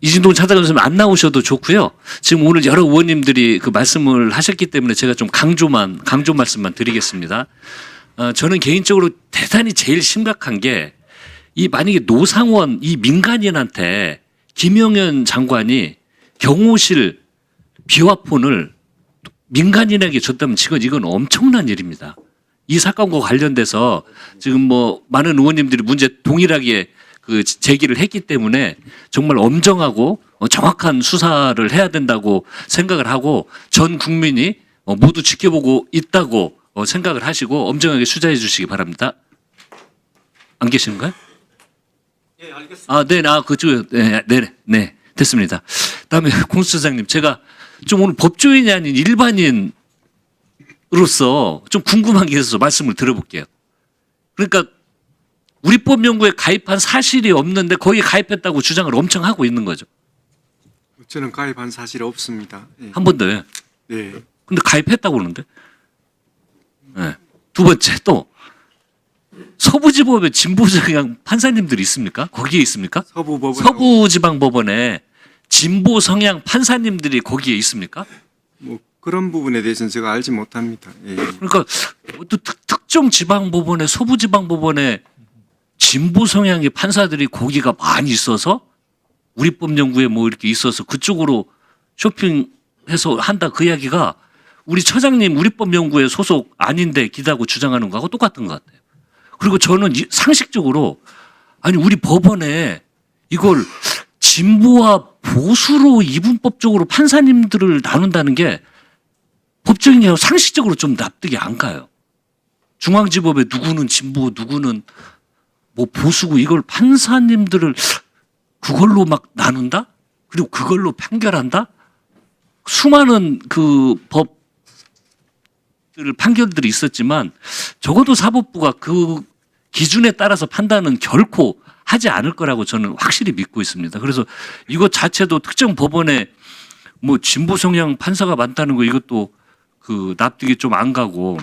이진동 차장님 안 나오셔도 좋고요. 지금 오늘 여러 의원님들이 그 말씀을 하셨기 때문에 제가 좀 강조 말씀만 드리겠습니다. 저는 개인적으로 대단히 제일 심각한 게 이 만약에 노상원 이 민간인한테 김영현 장관이 경호실 비화폰을 민간인에게 줬다면 지금 이건 엄청난 일입니다. 이 사건과 관련돼서 지금 뭐 많은 의원님들이 문제 동일하게 그 제기를 했기 때문에 정말 엄정하고 정확한 수사를 해야 된다고 생각을 하고 전 국민이 모두 지켜보고 있다고 생각을 하시고 엄정하게 수사해 주시기 바랍니다. 안 계시는가요? 예, 알겠습니다. 그쪽, 네, 됐습니다. 다음에 공수처장님, 제가 좀 오늘 법조인이 아닌 일반인으로서 좀 궁금한 게 있어서 말씀을 들어볼게요. 그러니까 우리법연구에 가입한 사실이 없는데 거기에 가입했다고 주장을 엄청 하고 있는 거죠. 저는 가입한 사실이 없습니다. 예. 한 번 더요. 네. 근데 가입했다고 그러는데. 네. 두 번째 또 서부지법에 진보성향 판사님들이 있습니까? 거기에 있습니까? 서부지방법원에 진보 성향 판사님들이 거기에 있습니까? 뭐 그런 부분에 대해서는 제가 알지 못합니다. 예. 그러니까 또 특정 지방법원에 서부지방법원에 진보 성향의 판사들이 거기가 많이 있어서 우리법연구에 뭐 이렇게 있어서 그쪽으로 쇼핑해서 한다 그 이야기가 우리 처장님 우리법연구에 소속 아닌데 기다고 주장하는 거하고 똑같은 것 같아요. 그리고 저는 상식적으로 아니 우리 법원에 이걸 진보와 보수로 이분법적으로 판사님들을 나눈다는 게 법적인 상식적으로 좀 납득이 안 가요. 중앙지법에 누구는 진보 누구는 뭐 보수고 이걸 판사님들을 그걸로 막 나눈다? 그리고 그걸로 판결한다? 수많은 그 판결들이 있었지만 적어도 사법부가 그 기준에 따라서 판단은 결코 하지 않을 거라고 저는 확실히 믿고 있습니다. 그래서 이것 자체도 특정 법원에 뭐 진보 성향 판사가 많다는 거 이것도 그 납득이 좀 안 가고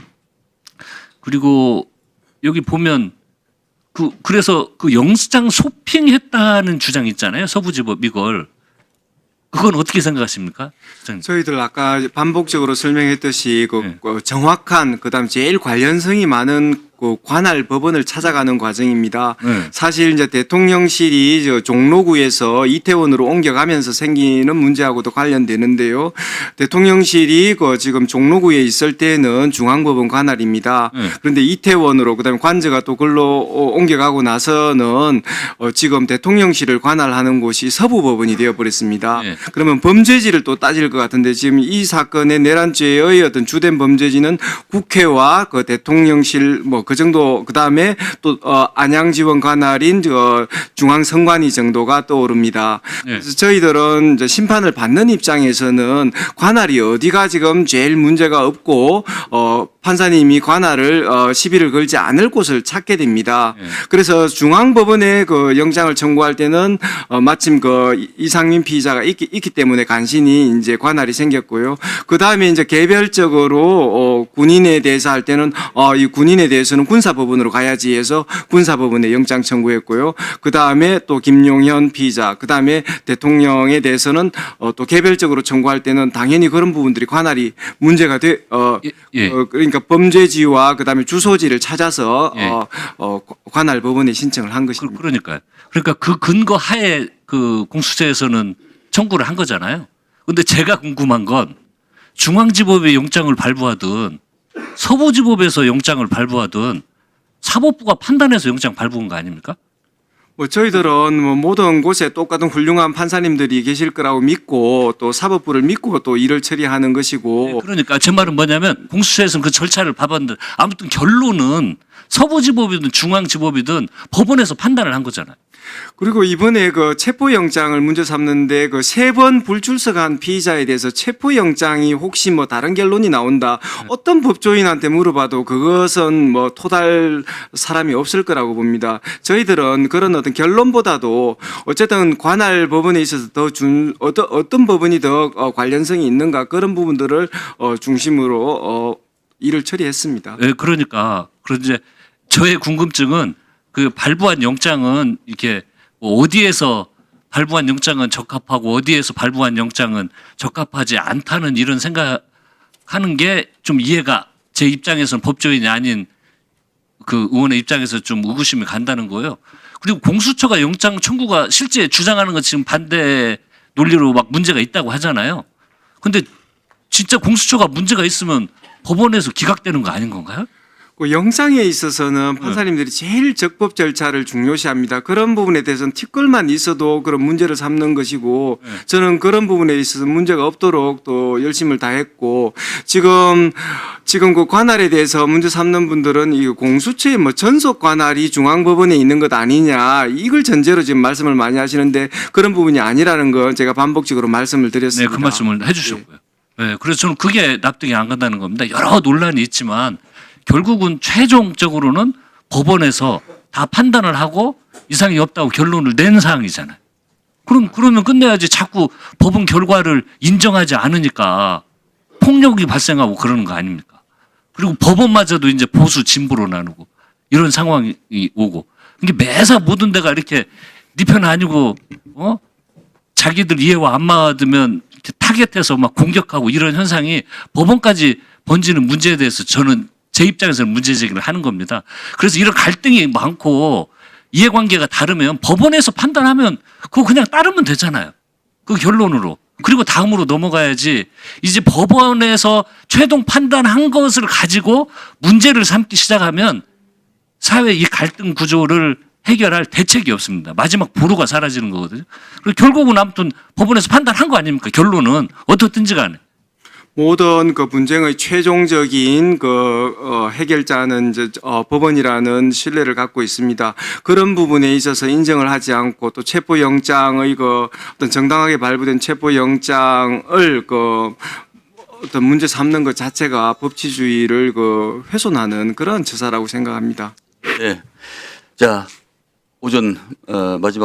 그리고 여기 보면 그래서 그 영장 소핑했다는 주장 있잖아요. 서부지법 이걸. 그건 어떻게 생각하십니까? 저희들 아까 반복적으로 설명했듯이 네. 정확한 그다음 제일 관련성이 많은 그 관할 법원을 찾아가는 과정입니다. 네. 사실 이제 대통령실이 종로구에서 이태원으로 옮겨가면서 생기는 문제하고도 관련되는데요. 대통령실이 지금 종로구에 있을 때는 중앙법원 관할입니다. 네. 그런데 이태원으로 그다음에 관저가 또 글로 옮겨가고 나서는 지금 대통령실을 관할하는 곳이 서부법원이 되어버렸습니다. 네. 그러면 범죄지를 또 따질 것 같은데 지금 이 사건의 내란죄의 어떤 주된 범죄지는 국회와 그 대통령실 뭐 그 정도 그다음에 또 안양지원 관할인 중앙선관위 정도가 떠오릅니다. 네. 그래서 저희들은 이제 심판을 받는 입장에서는 관할이 어디가 지금 제일 문제가 없고 판사님이 관할을 시비를 걸지 않을 곳을 찾게 됩니다. 네. 그래서 중앙법원에 그 영장을 청구할 때는 마침 그 이상민 피의자가 있기 때문에 간신히 이제 관할이 생겼고요. 그 다음에 이제 개별적으로 군인에 대해서 할 때는 이 군인에 대해서는 군사법원으로 가야지 해서 군사법원에 영장 청구했고요. 그 다음에 또 김용현 피의자, 그 다음에 대통령에 대해서는 또 개별적으로 청구할 때는 당연히 그런 부분들이 관할이 문제가 그러니까 범죄지와 그 다음에 주소지를 찾아서 관할 법원에 신청을 한 것입니다. 그러니까요. 그러니까 그 근거 하에 그 공수처에서는 청구를 한 거잖아요. 근데 제가 궁금한 건 중앙지법에 영장을 발부하든 서부지법에서 영장을 발부하든 사법부가 판단해서 영장 발부한 거 아닙니까? 뭐 저희들은 뭐 모든 곳에 똑같은 훌륭한 판사님들이 계실 거라고 믿고 또 사법부를 믿고 또 일을 처리하는 것이고. 네, 그러니까 제 말은 뭐냐면 공수처에서는 그 절차를 밟았는데 아무튼 결론은 서부지법이든 중앙지법이든 법원에서 판단을 한 거잖아요. 그리고 이번에 그 체포영장을 문제 삼는데 그 3번 불출석한 피의자에 대해서 체포영장이 혹시 뭐 다른 결론이 나온다. 어떤 법조인한테 물어봐도 그것은 뭐 토달 사람이 없을 거라고 봅니다. 저희들은 그런 어떤 결론보다도 어쨌든 관할 법원에 있어서 어떤 법원이 더 관련성이 있는가 그런 부분들을 중심으로 일을 처리했습니다. 네, 그러니까 그런데 저의 궁금증은 그 발부한 영장은 이렇게 뭐 어디에서 발부한 영장은 적합하고 어디에서 발부한 영장은 적합하지 않다는 이런 생각하는 게 좀 이해가 제 입장에서는 법조인이 아닌 그 의원의 입장에서 좀 의구심이 간다는 거예요. 그리고 공수처가 영장 청구가 실제 주장하는 건 지금 반대 논리로 막 문제가 있다고 하잖아요. 근데 진짜 공수처가 문제가 있으면 법원에서 기각되는 거 아닌 건가요? 그 영장에 있어서는 판사님들이 제일 적법 절차를 중요시합니다. 그런 부분에 대해서는 티끌만 있어도 그런 문제를 삼는 것이고 저는 그런 부분에 있어서 문제가 없도록 또 열심을 다했고 지금 그 관할에 대해서 문제 삼는 분들은 이 공수처의 뭐 전속 관할이 중앙법원에 있는 것 아니냐 이걸 전제로 지금 말씀을 많이 하시는데 그런 부분이 아니라는 걸 제가 반복적으로 말씀을 드렸습니다. 네, 그 말씀을 해주셨고요. 네, 그래서 저는 그게 납득이 안 간다는 겁니다. 여러 논란이 있지만 결국은 최종적으로는 법원에서 다 판단을 하고 이상이 없다고 결론을 낸 사항이잖아요. 그러면 끝내야지 자꾸 법원 결과를 인정하지 않으니까 폭력이 발생하고 그러는 거 아닙니까? 그리고 법원마저도 이제 보수 진보로 나누고 이런 상황이 오고 이게 매사 모든 데가 이렇게 네 편 아니고 자기들 이해와 안 맞으면 이렇게 타겟해서 막 공격하고 이런 현상이 법원까지 번지는 문제에 대해서 저는 제 입장에서는 문제 제기를 하는 겁니다. 그래서 이런 갈등이 많고 이해관계가 다르면 법원에서 판단하면 그거 그냥 따르면 되잖아요. 그 결론으로. 그리고 다음으로 넘어가야지 이제 법원에서 최종 판단한 것을 가지고 문제를 삼기 시작하면 사회 이 갈등 구조를 해결할 대책이 없습니다. 마지막 보루가 사라지는 거거든요. 그리고 결국은 아무튼 법원에서 판단한 거 아닙니까? 결론은 어떻든지 간에. 모든 그 분쟁의 최종적인 해결자는 이제 법원이라는 신뢰를 갖고 있습니다. 그런 부분에 있어서 인정을 하지 않고 또 체포영장의 어떤 정당하게 발부된 체포영장을 어떤 문제 삼는 것 자체가 법치주의를 훼손하는 그런 처사라고 생각합니다. 네. 자, 오전 마지막